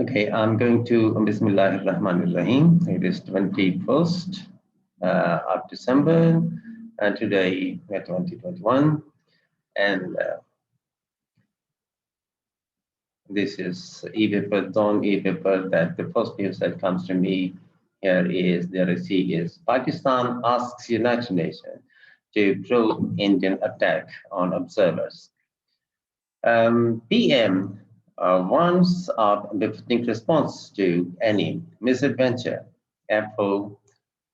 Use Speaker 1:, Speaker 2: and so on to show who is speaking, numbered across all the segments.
Speaker 1: Okay, I'm going to Bismillahir Rahmanir Rahim. It is 21st of December, and today we are 2021, and this is e-paper, Dawn e-paper. That the first news that comes to me here is the receipt is Pakistan asks United Nations to probe Indian attack on observers. PM warns of befitting response to any misadventure. FO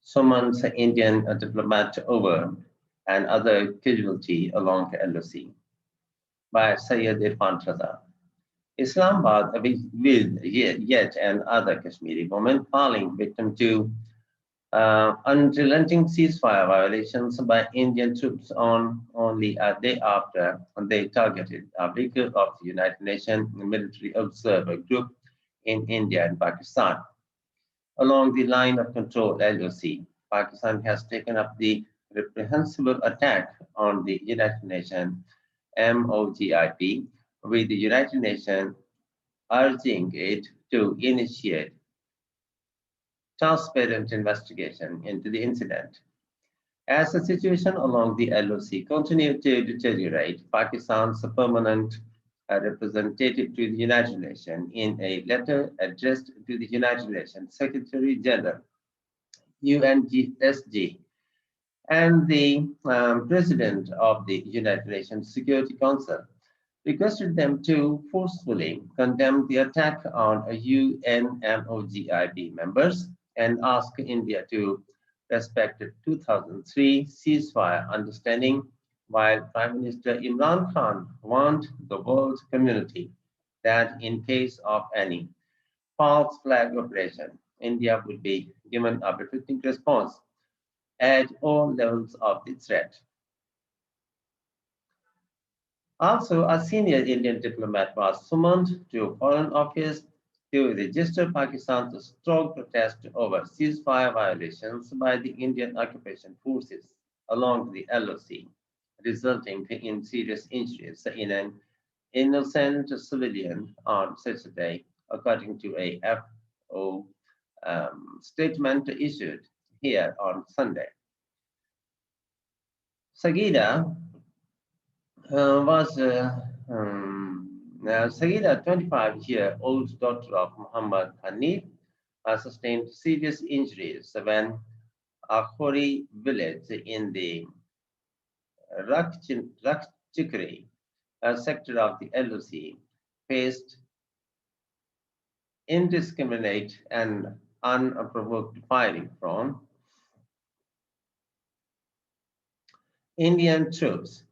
Speaker 1: summons Indian diplomat over and other casualty along the LOC by Syed Irfan Raza. Islamabad with yet another Kashmiri woman falling victim to unrelenting ceasefire violations by Indian troops on only a day after they targeted a vehicle of the United Nations military observer group in India and Pakistan. Along the line of control LOC, Pakistan has taken up the reprehensible attack on the United Nations MOGIP, with the United Nations urging it to initiate transparent investigation into the incident. As the situation along the LOC continued to deteriorate, Pakistan's permanent representative to the United Nations in a letter addressed to the United Nations Secretary General, UNSG, and the President of the United Nations Security Council requested them to forcefully condemn the attack on UNMOGIP members and ask India to respect the 2003 ceasefire understanding, while Prime Minister Imran Khan warned the world community that in case of any false flag operation, India would be given a befitting response at all levels of the threat. Also, a senior Indian diplomat was summoned to Foreign Office to register Pakistan's strong protest over ceasefire violations by the Indian occupation forces along the LOC, resulting in serious injuries in an innocent civilian on Saturday, according to a FO statement issued here on Sunday. Sagida was Sagida, 25-year-old daughter of Muhammad Hanif, sustained serious injuries when a Khori village in the Rakchikri sector of the LOC faced indiscriminate and unprovoked firing from Indian troops.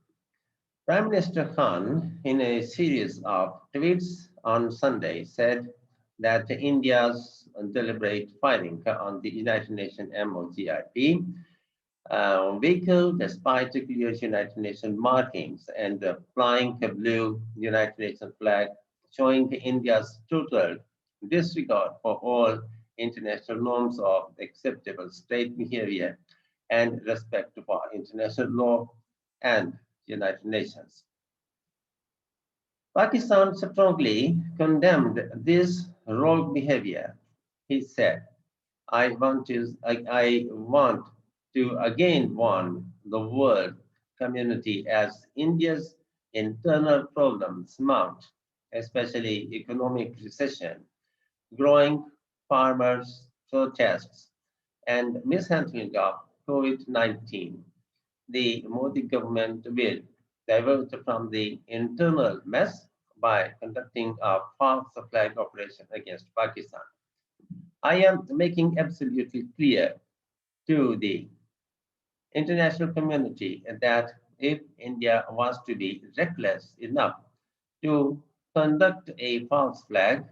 Speaker 1: Prime Minister Khan, in a series of tweets on Sunday, said that India's deliberate firing on the United Nations MOGIP vehicle, despite clear United Nations markings and flying a blue United Nations flag, showing India's total disregard for all international norms of acceptable state behavior and respect for international law and United Nations. Pakistan strongly condemned this rogue behavior. He said, I want to again warn the world community as India's internal problems mount, especially economic recession, growing farmers' protests, and mishandling of COVID-19. The Modi government will divert from the internal mess by conducting a false flag operation against Pakistan. I am making absolutely clear to the international community that if India was to be reckless enough to conduct a false flag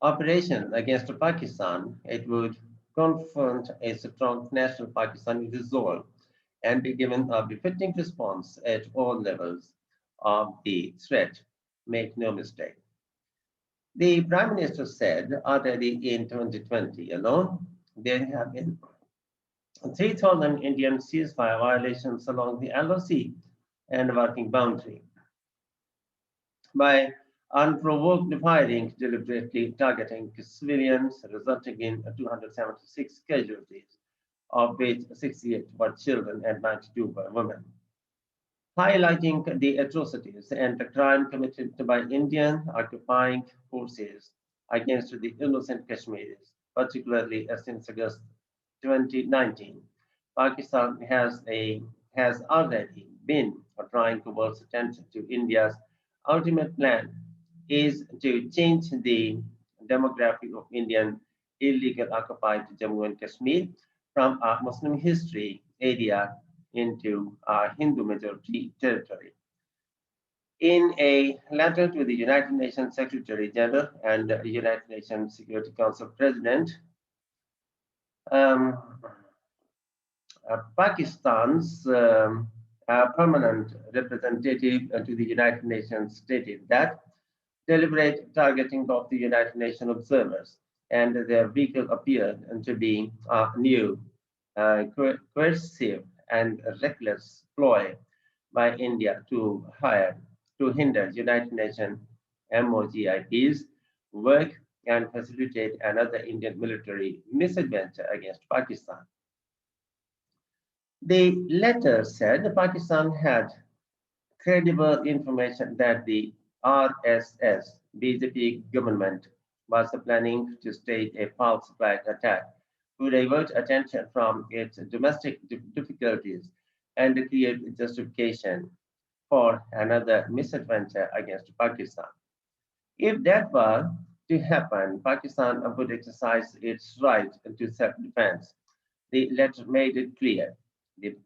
Speaker 1: operation against Pakistan, it would confront a strong national Pakistani resolve and be given a befitting response at all levels of the threat. Make no mistake. The Prime Minister said already in 2020 alone, there have been 3,000 Indian ceasefire violations along the LOC and working boundary. by unprovoked firing deliberately targeting civilians, resulting in 276 casualties, of which 68 were children and 92 were women, highlighting the atrocities and the crime committed by Indian occupying forces against the innocent Kashmiris, particularly since August 2019. Pakistan has already been drawing towards attention to India's ultimate plan is to change the demography of Indian illegal occupied Jammu and Kashmir from a Muslim history area into a Hindu majority territory. In a letter to the United Nations Secretary General and the United Nations Security Council President, um, Pakistan's permanent representative to the United Nations stated that deliberate targeting of the United Nations observers and their vehicle appeared to be a new, coercive, and reckless ploy by India to hinder United Nations MOGIP's work and facilitate another Indian military misadventure against Pakistan. The letter said Pakistan had credible information that the RSS BJP government was planning to stage a false flag attack to divert attention from its domestic difficulties and create justification for another misadventure against Pakistan. If that were to happen, Pakistan would exercise its right to self-defense. The letter made it clear. The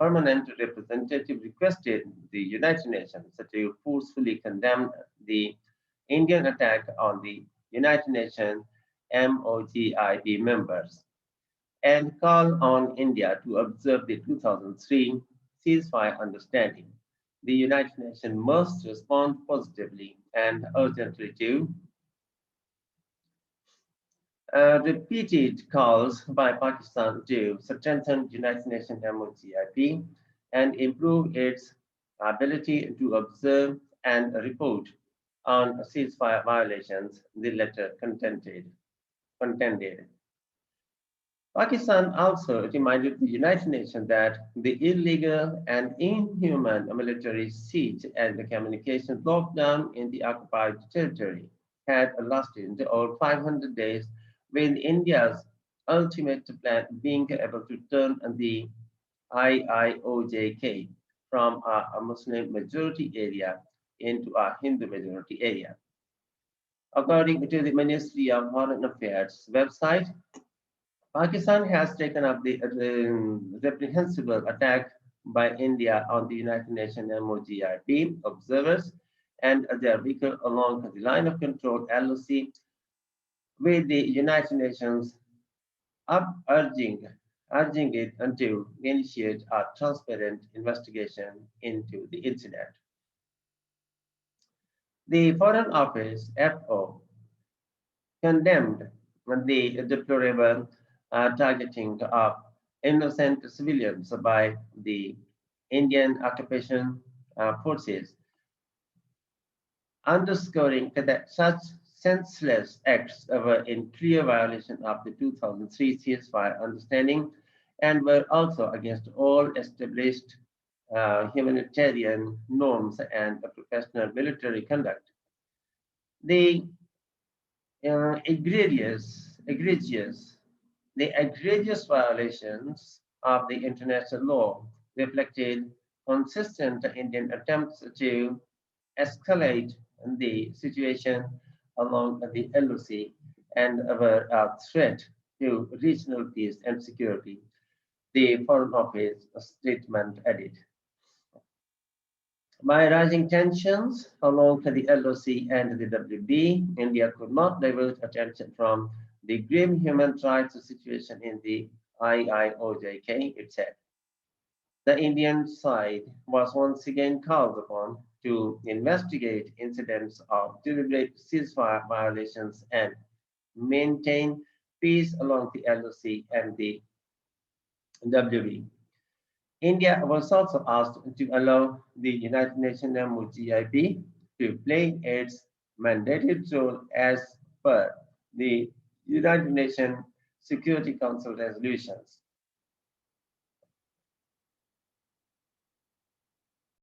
Speaker 1: permanent representative requested the United Nations to forcefully condemn the Indian attack on the United Nations MOGIP members and call on India to observe the 2003 ceasefire understanding. The United Nations must respond positively and urgently to repeated calls by Pakistan to strengthen United Nations MOGIP and improve its ability to observe and report on ceasefire violations, the letter contended. Pakistan also reminded the United Nations that the illegal and inhuman military siege and the communication lockdown in the occupied territory had lasted over 500 days, with India's ultimate plan being able to turn the IIOJK from a Muslim majority area into a Hindu majority area. According to the Ministry of Foreign Affairs website, Pakistan has taken up the reprehensible attack by India on the United Nations MOGIP observers and their vehicle along the line of control LOC, with the United Nations urging it to initiate a transparent investigation into the incident. The Foreign Office (FO) condemned the deplorable targeting of innocent civilians by the Indian occupation forces, underscoring that such senseless acts were in clear violation of the 2003 ceasefire understanding and were also against all established humanitarian norms and professional military conduct. The egregious violations of the international law reflected consistent Indian attempts to escalate the situation along the LOC and were a threat to regional peace and security, the Foreign Office statement added. By rising tensions along the LOC and the WB, India could not divert attention from the grim human rights situation in the IIOJK, it said. The Indian side was once again called upon to investigate incidents of deliberate ceasefire violations and maintain peace along the LOC and the WB. India was also asked to allow the United Nations MOGIP to play its mandated role as per the United Nations Security Council resolutions.